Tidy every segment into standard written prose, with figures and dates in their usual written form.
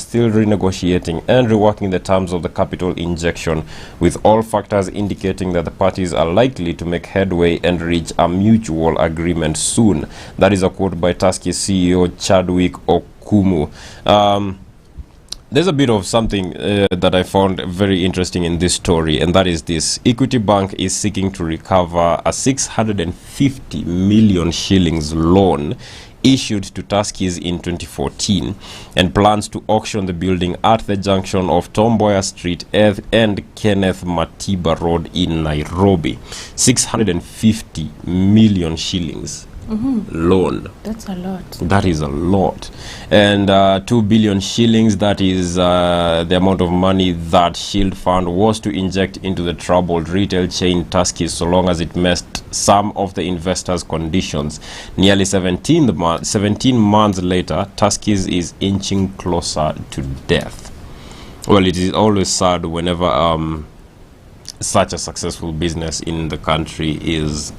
still renegotiating and reworking the terms of the capital injection, with all factors indicating that the parties are likely to make headway and reach a mutual agreement soon. That is a quote by Tuskys CEO Chadwick Okumu. There's a bit of something that I found very interesting in this story, and that is this. Equity Bank is seeking to recover a 650 million shillings loan issued to Tuskys in 2014 and plans to auction the building at the junction of Tom Mboya Street and Kenneth Matiba Road in Nairobi. 650 million shillings. Loan. That's a lot. That is a lot. And 2 billion shillings, that is the amount of money that Shield Fund was to inject into the troubled retail chain Tuskys, so long as it met some of the investors' conditions. Nearly 17 months later, Tuskys is inching closer to death. Well, it is always sad whenever such a successful business in the country is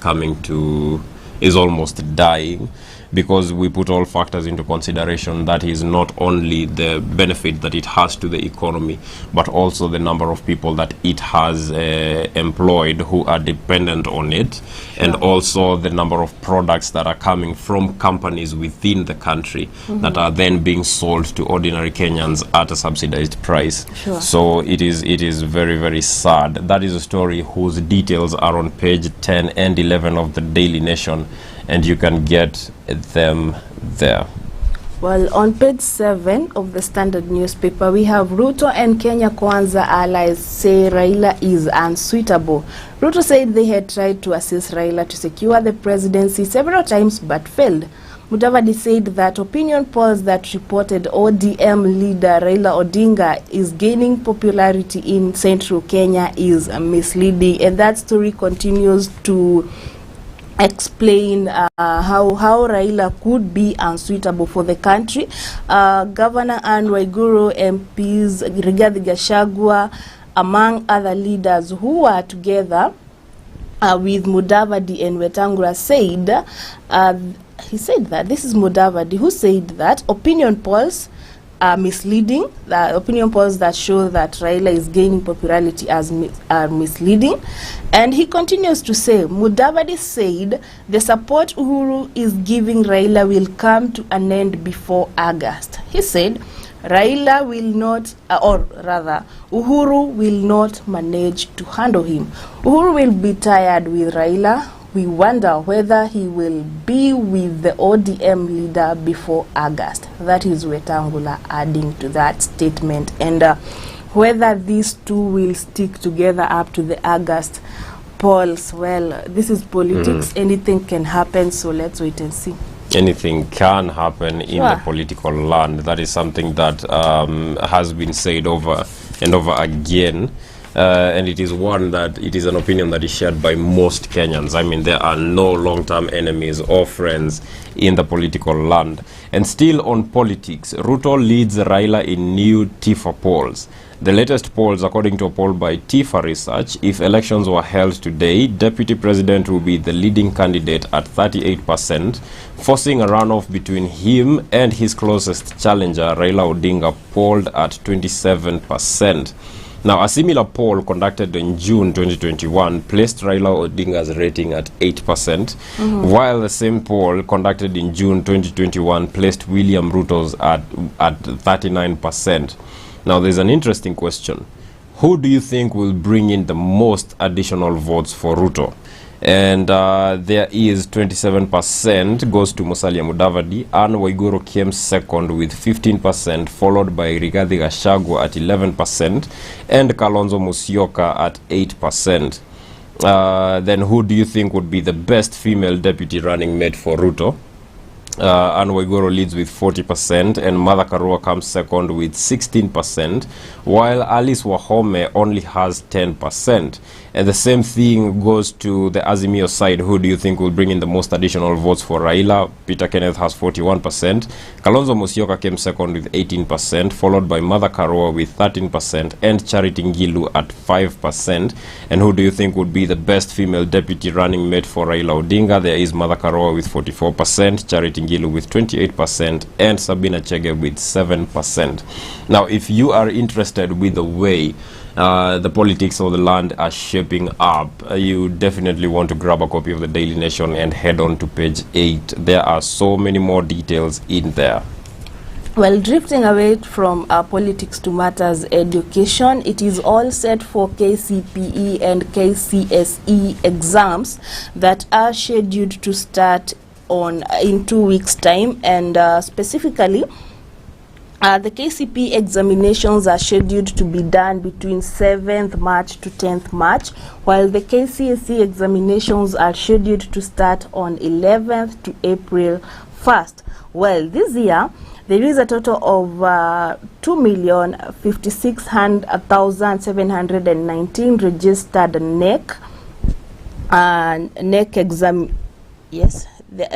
almost dying, because we put all factors into consideration. That is not only the benefit that it has to the economy, but also the number of people that it has employed who are dependent on it, and also the number of products that are coming from companies within the country that are then being sold to ordinary Kenyans at a subsidized price. So it is very, very sad. That is a story whose details are on page 10 and 11 of the Daily Nation, and you can get them there. Well, on page 7 of the Standard newspaper, we have Ruto and Kenya Kwanza allies say Raila is unsuitable. Ruto said they had tried to assist Raila to secure the presidency several times but failed. Mudavadi said that opinion polls that reported ODM leader Raila Odinga is gaining popularity in central Kenya is misleading, and that story continues to explain how Raila could be unsuitable for the country. Governor Anne Waiguru, MPs Rigathi Gachagua, among other leaders who are together with Mudavadi and Wetangula said, he said that, this is Mudavadi who said that opinion polls are misleading. The opinion polls that show that Raila is gaining popularity are misleading. And he continues to say, Mudavadi said the support Uhuru is giving Raila will come to an end before August. He said Raila will not, or rather, Uhuru will not manage to handle him. Uhuru will be tired with Raila. We wonder whether he will be with the ODM leader before August. That is Wetangula adding to that statement. And whether these two will stick together up to the August polls, well, this is politics. Anything can happen, so let's wait and see. Anything can happen in the political land. That is something that has been said over and over again. And it is an opinion that is shared by most Kenyans. I mean, there are no long-term enemies or friends in the political land. And still on politics, Ruto leads Raila in new TIFA polls. The latest polls, according to a poll by TIFA Research, if elections were held today, Deputy President will be the leading candidate at 38%, forcing a runoff between him and his closest challenger, Raila Odinga, polled at 27%. Now, a similar poll conducted in June 2021 placed Raila Odinga's rating at 8%, while the same poll conducted in June 2021 placed William Ruto's at 39%. Now, there's an interesting question. Who do you think will bring in the most additional votes for Ruto? And there is 27% goes to Musalia Mudavadi. Anne Waiguru came second with 15%, followed by Rigathi Gachagua at 11% and Kalonzo Musyoka at 8%. Then who do you think would be the best female deputy running mate for Ruto? Anne Waiguru leads with 40% and Martha Karua comes second with 16%, while Alice Wahome only has 10%. And the same thing goes to the Azimio side. Who do you think will bring in the most additional votes for Raila? Peter Kenneth has 41%. Kalonzo Musyoka came second with 18%, followed by Martha Karua with 13% and Charity Ngilu at 5%. And who do you think would be the best female deputy running mate for Raila Odinga? There is Martha Karua with 44%, Charity Ngilu with 28% and Sabina Chege with 7%. Now, if you are interested with the way the politics of the land are shaping up, you definitely want to grab a copy of the Daily Nation and head on to page 8. There are so many more details in there. Well, drifting away from politics to matters education, it is all set for KCPE and KCSE exams that are scheduled to start in 2 weeks' time, and specifically, the KCPE examinations are scheduled to be done between 7th March to 10th March, while the KCSE examinations are scheduled to start on 11th to April 1st. Well, this year, there is a total of 2,056,719 registered NEC exam. Yes,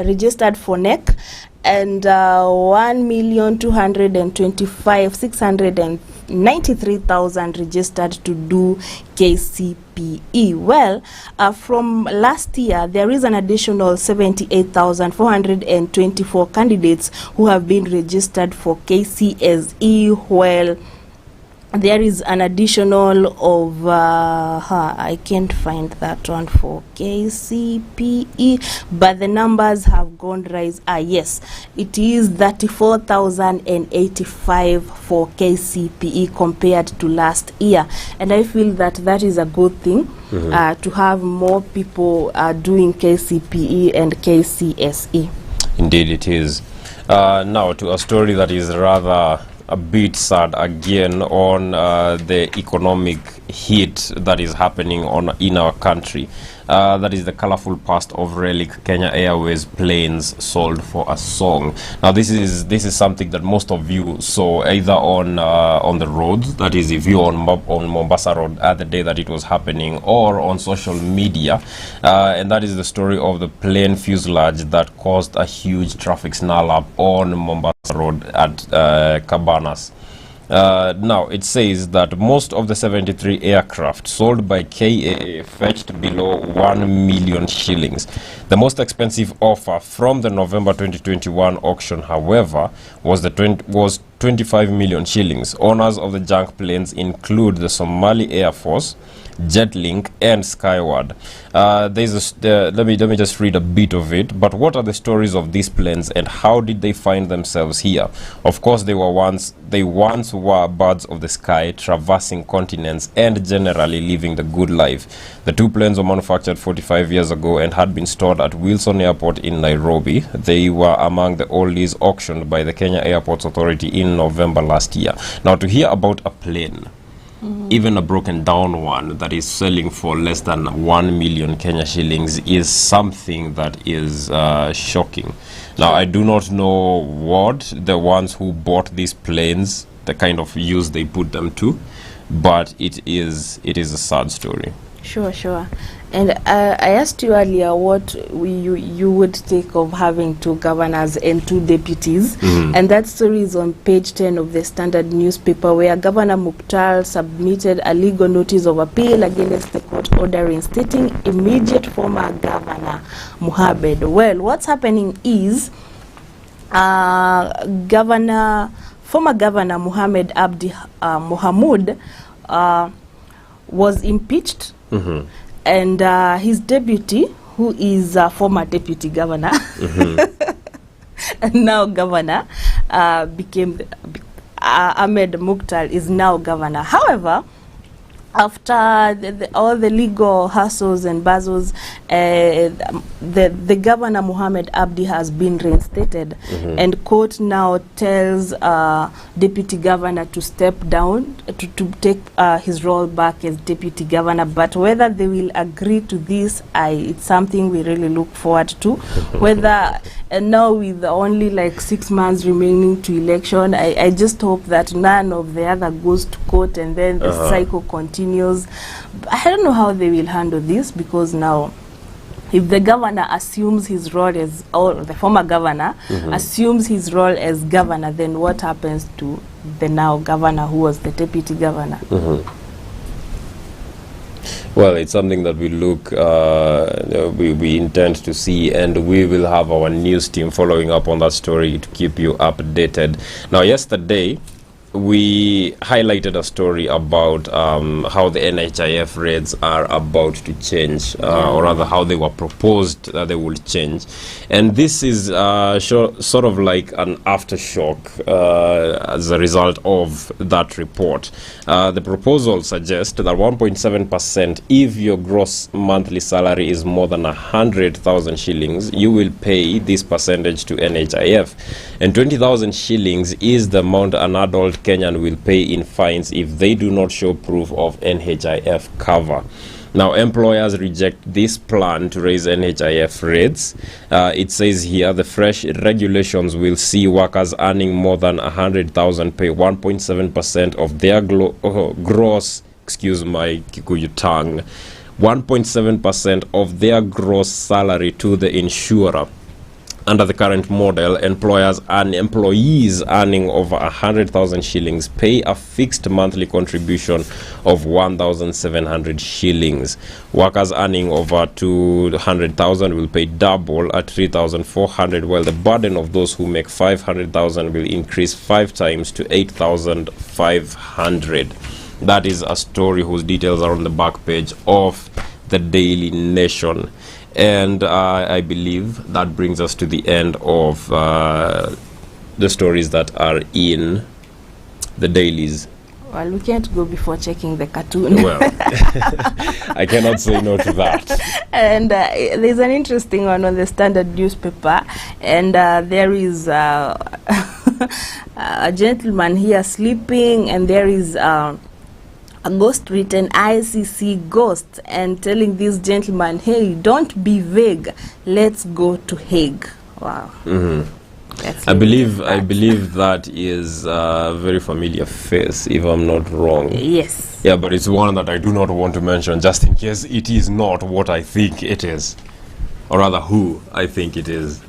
registered for NEC, and 1,225,693,000 registered to do KCPE. Well, from last year, there is an additional 78,424 candidates who have been registered for KCSE, while there is an additional of I can't find that one for KCPE, but the numbers have gone rise. Yes, it is 34,085 for KCPE compared to last year, and I feel that that is a good thing, to have more people doing KCPE and KCSE. Indeed it is. Now to a story that is rather a bit sad again on the economic hit that is happening in our country. That is the colorful past of relic Kenya Airways planes sold for a song. Now this is something that most of you saw either on the roads, that is if you're on Mombasa Road at the day that it was happening, or on social media, and that is the story of the plane fuselage that caused a huge traffic snarl up on Mombasa Road at Cabanas. Now it says that most of the 73 aircraft sold by KAA fetched below 1 million shillings. The most expensive offer from the November 2021 auction, however, was 25 million shillings. Owners of the junk planes include the Somali Air Force, Jetlink and Skyward. Let me just read a bit of it. But what are the stories of these planes and how did they find themselves here? Of course, they once were birds of the sky, traversing continents and generally living the good life. The two planes were manufactured 45 years ago and had been stored at Wilson Airport in Nairobi. They were among the oldies auctioned by the Kenya Airports Authority in November last year. Now, to hear about a plane, even a broken down one, that is selling for less than 1 million Kenya shillings is something that is shocking. Now, I do not know what the ones who bought these planes, the kind of use they put them to, but it is a sad story. Sure. And I asked you earlier what you would take of having 2 governors and 2 deputies, and that story is on page 10 of the Standard newspaper, where Governor Mukhtar submitted a legal notice of appeal against the court order instating immediate former Governor Mohamed. Well, what's happening is former Governor Mohamed Abdi Mohamud was impeached. And his deputy, who is former deputy governor, and now governor, Ahmed Mukhtar is now governor. However, after all the legal hassles and battles, the governor Mohamed Abdi has been reinstated, and court now tells deputy governor to step down, to take his role back as deputy governor. But whether they will agree to this, it's something we really look forward to. Whether now with only like 6 months remaining to election, I just hope that none of the other goes to court and then the cycle continues. I don't know how they will handle this, because now if the governor assumes his role as, or the former governor assumes his role as governor, then what happens to the now governor who was the deputy governor? Well, it's something that we we intend to see, and we will have our news team following up on that story to keep you updated. Now, yesterday, we highlighted a story about how the NHIF rates are about to change, or rather how they were proposed that they will change. And this is sort of like an aftershock as a result of that report. The proposal suggests that 1.7%, if your gross monthly salary is more than 100,000 shillings, you will pay this percentage to NHIF. And 20,000 shillings is the amount an adult Kenyan will pay in fines if they do not show proof of NHIF cover. Now, employers reject this plan to raise NHIF rates. It says here the fresh regulations will see workers earning more than 100,000 pay 1.7% of their gross, excuse my Kikuyu tongue, 1.7% of their gross salary to the insurer. Under the current model, employees earning over 100,000 shillings pay a fixed monthly contribution of 1,700 shillings. Workers earning over 200,000 will pay double at 3,400, while the burden of those who make 500,000 will increase 5 times to 8,500. That is a story whose details are on the back page of the Daily Nation. And I believe that brings us to the end of the stories that are in the dailies. Well, we can't go before checking the cartoon. Well, I cannot say no to that. And there's an interesting one on the Standard newspaper, and there is a gentleman here sleeping, and there is a ghost written ICC ghost, and telling this gentleman, hey, don't be vague, let's go to Hague. Wow. I believe that is a very familiar face, if I'm not wrong. Yes. Yeah, but it's one that I do not want to mention, just in case it is not what I think it is, or rather who I think it is.